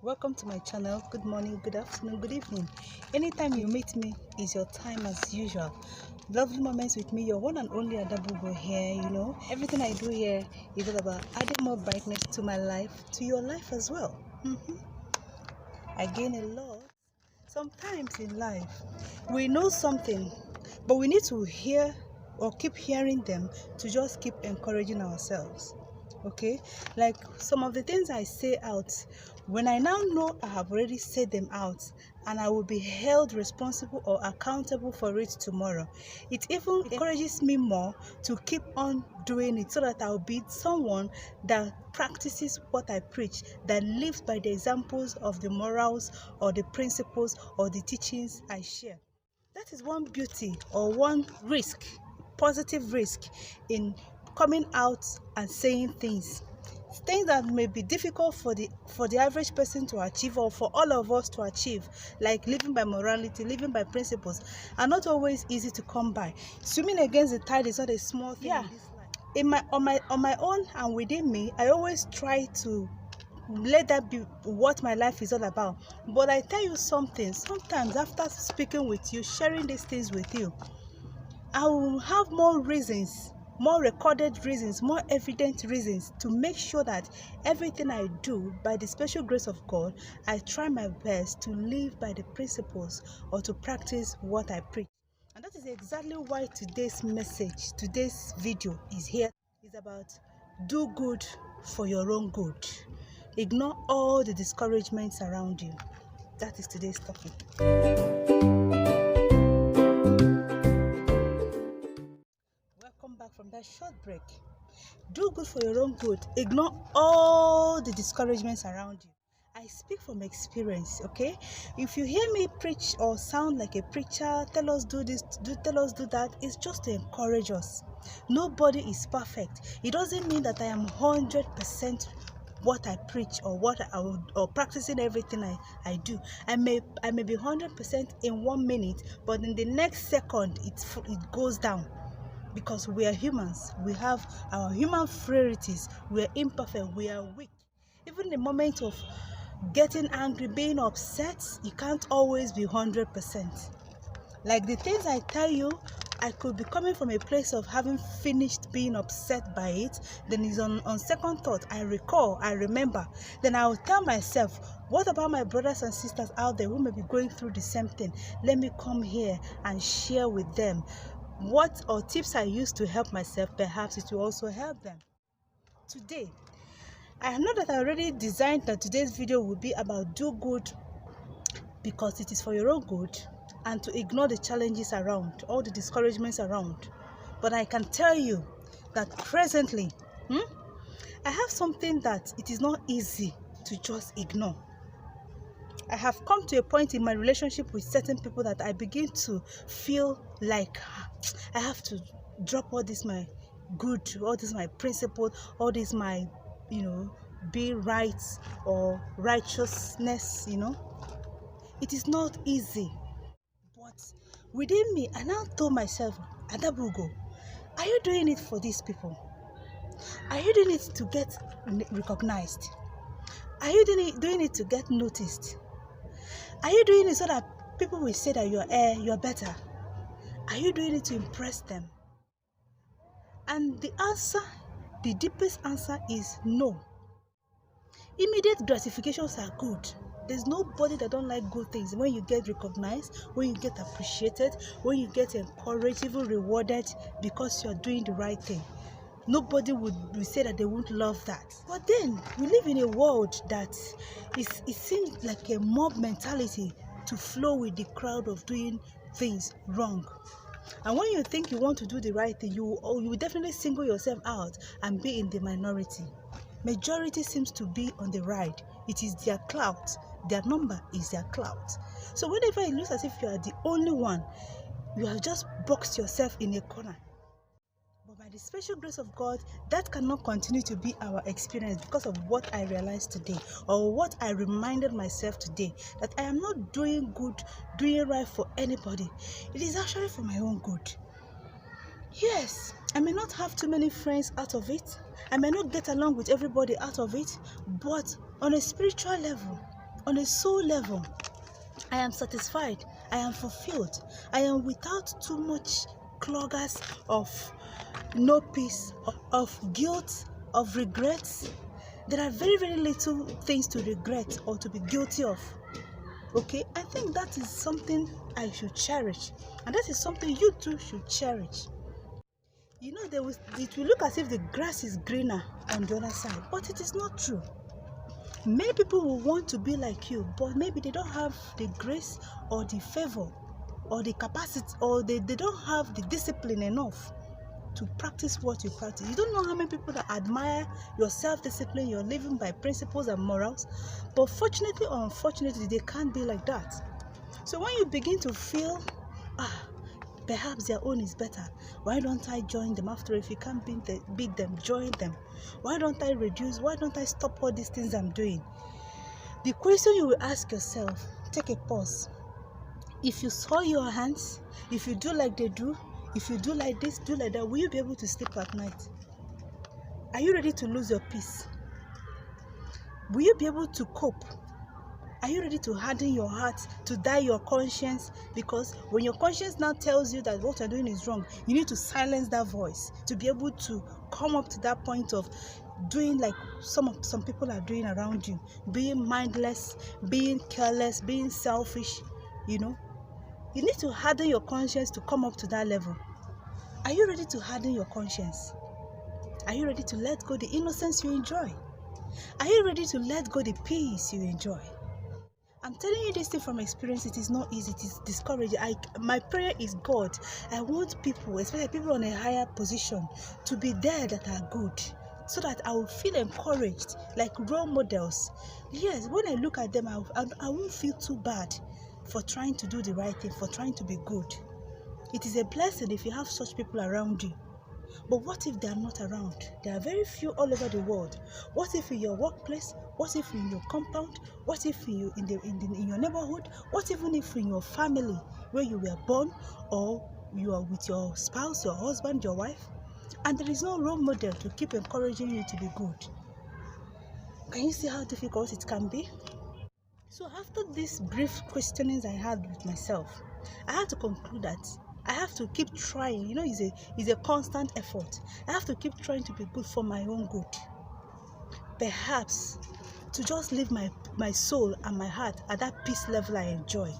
Welcome to my channel. Good morning, good afternoon, good evening. Anytime you meet me is your time as usual. Lovely moments with me, your one and only Adabugo here. Everything I do here is all about adding more brightness to my life, to your life as well. I gain a lot. Sometimes in life, we know something, but we need to hear or keep hearing them to just keep encouraging ourselves. Okay, like some of the things I say out, when I now know I have already said them out and I will be held responsible or accountable for it tomorrow, it even encourages me more to keep on doing it, so that I'll be someone that practices what I preach, that lives by the examples of the morals or the principles or the teachings I share. That is one beauty or one risk, positive risk in coming out and saying things that may be difficult for the average person to achieve, or for all of us to achieve, like living by morality, living by principles, are not always easy to come by. Swimming against the tide is not a small thing. In this life. On my own and within me, I always try to let that be what my life is all about. But I tell you something, sometimes after speaking with you, sharing these things with you, I will have more reasons, more recorded reasons, more evident reasons to make sure that everything I do, by the special grace of God, I try my best to live by the principles or to practice what I preach. And that is exactly why today's message, today's video is here. It's about do good for your own good. Ignore all the discouragements around you. That is today's topic. Welcome back from that short break. Do good for your own good. Ignore all the discouragements around you. I speak from experience, okay? If you hear me preach or sound like a preacher, tell us do this, tell us do that, it's just to encourage us. Nobody is perfect. It doesn't mean that I am 100% what I preach or practicing everything I do. I may be 100% in 1 minute, but in the next second it goes down. Because we are humans, we have our human frailties, we are imperfect, we are weak. Even in the moment of getting angry, being upset, you can't always be 100%. Like the things I tell you, I could be coming from a place of having finished being upset by it. Then it's on second thought, I recall, I remember. Then I will tell myself, what about my brothers and sisters out there who may be going through the same thing? Let me come here and share with them what or tips I use to help myself. Perhaps it will also help them. Today, I know that I already designed that today's video will be about do good because it is for your own good, and to ignore the challenges around, all the discouragements around. But I can tell you that presently, I have something that it is not easy to just ignore. I have come to a point in my relationship with certain people that I begin to feel like I have to drop all this my good, all this my principle, all this my, be right or righteousness, It is not easy. But within me, I now told myself, Adabugo, are you doing it for these people? Are you doing it to get recognized? Are you doing it to get noticed? Are you doing it so that people will say that you're better? Are you doing it to impress them? And the answer, the deepest answer is no. Immediate gratifications are good. There's nobody that don't like good things. When you get recognized, when you get appreciated, when you get encouraged, even rewarded because you're doing the right thing. Nobody would say that they won't love that. But then, we live in a world that it seems like a mob mentality to flow with the crowd of doing things wrong. And when you think you want to do the right thing, you will definitely single yourself out and be in the minority. Majority seems to be on the right. It is their clout. Their number is their clout. So whenever it looks as if you are the only one, you have just boxed yourself in a corner. But by the special grace of God, that cannot continue to be our experience because of what I realized today, or what I reminded myself today, that I am not doing good, doing right for anybody. It is actually for my own good. Yes, I may not have too many friends out of it. I may not get along with everybody out of it. But on a spiritual level, On a soul level, I am satisfied, I am fulfilled, I am without too much cloggers of no peace, of guilt, of regrets. There are very, very little things to regret or to be guilty of. Okay, I think that is something I should cherish, and that is something you too should cherish. You know, it will look as if the grass is greener on the other side, but it is not true. Many people will want to be like you, but maybe they don't have the grace or the favor or the capacity, or they don't have the discipline enough to practice what you practice. You don't know how many people that admire your self-discipline, your living by principles and morals, but fortunately or unfortunately, they can't be like that. So when you begin to feel, perhaps their own is better, why don't I join them? After, if you can't beat them, join them. Why don't I reduce? Why don't I stop all these things I'm doing? The question you will ask yourself, take a pause. If you saw your hands, if you do like they do, if you do like this, do like that, will you be able to sleep at night? Are you ready to lose your peace? Will you be able to cope? Are you ready to harden your heart, to die your conscience? Because when your conscience now tells you that what you're doing is wrong, you need to silence that voice to be able to come up to that point of doing like some people are doing around you, being mindless, being careless, being selfish. You know, you need to harden your conscience to come up to that level. Are you ready to harden your conscience? Are you ready to let go the innocence you enjoy? Are you ready to let go the peace you enjoy? I'm telling you this thing from experience. It is not easy. It is discouraging. My prayer is, God, I want people, especially people on a higher position, to be there that are good, so that I will feel encouraged, like role models. Yes, when I look at them, I won't feel too bad for trying to do the right thing, for trying to be good. It is a blessing if you have such people around you. But what if they are not around? There are very few all over the world. What if in your workplace? What if in your compound? What if in your neighborhood? What even if in your family where you were born, or you are with your spouse, your husband, your wife, and there is no role model to keep encouraging you to be good? Can you see how difficult it can be? So after these brief questionings I had with myself, I had to conclude that I have to keep trying. You know, it's a constant effort. I have to keep trying to be good for my own good. Perhaps to just leave my soul and my heart at that peace level I enjoy.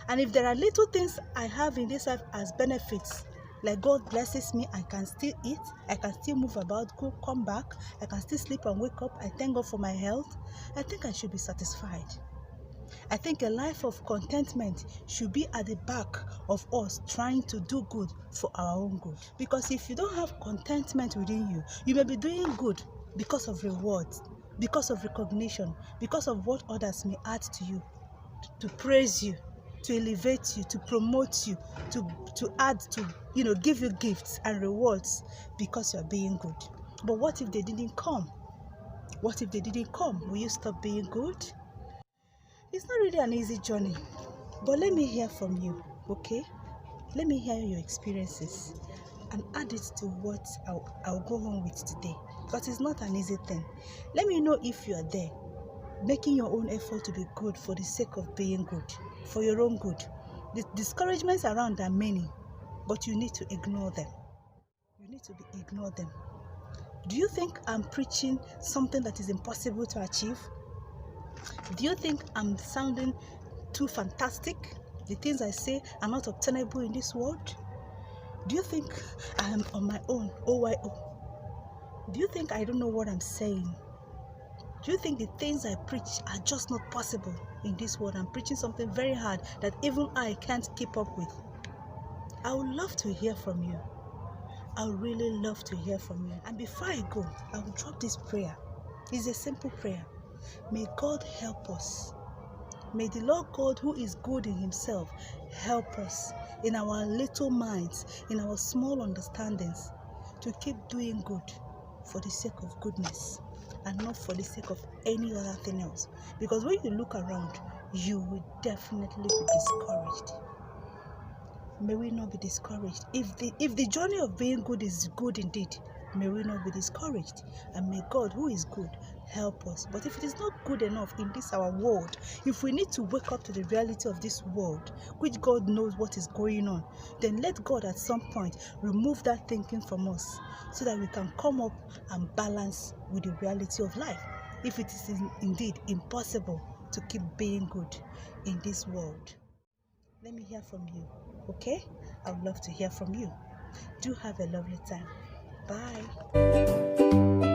And if there are little things I have in this life as benefits, like God blesses me, I can still eat, I can still move about, go, come back, I can still sleep and wake up, I thank God for my health, I think I should be satisfied. I think a life of contentment should be at the back of us trying to do good for our own good. Because if you don't have contentment within you, you may be doing good because of rewards, because of recognition, because of what others may add to you, to praise you, to elevate you, to promote you, to add to, give you gifts and rewards because you're being good. But what if they didn't come? What if they didn't come? Will you stop being good? It's not really an easy journey, but let me hear from you, okay? Let me hear your experiences and add it to what I'll go home with today, because it's not an easy thing. Let me know if you are there, making your own effort to be good for the sake of being good, for your own good. The discouragements around are many, but you need to ignore them. You need to ignore them. Do you think I'm preaching something that is impossible to achieve? Do you think I'm sounding too fantastic? The things I say are not obtainable in this world? Do you think I am on my own, OYO? Do you think I don't know what I'm saying? Do you think the things I preach are just not possible in this world? I'm preaching something very hard that even I can't keep up with. I would love to hear from you. I would really love to hear from you. And before I go, I will drop this prayer. It's a simple prayer. May God help us. May the Lord God, who is good in himself, help us in our little minds, in our small understandings, to keep doing good for the sake of goodness and not for the sake of any other thing else. Because when you look around, you will definitely be discouraged. May we not be discouraged. If the journey of being good is good indeed, may we not be discouraged, and may God, who is good, help us. But if it is not good enough in this our world, if we need to wake up to the reality of this world, which God knows what is going on, then let God at some point remove that thinking from us, so that we can come up and balance with the reality of life, if it is indeed impossible to keep being good in this world. Let me hear from you, okay? I would love to hear from you. Do have a lovely time. Bye.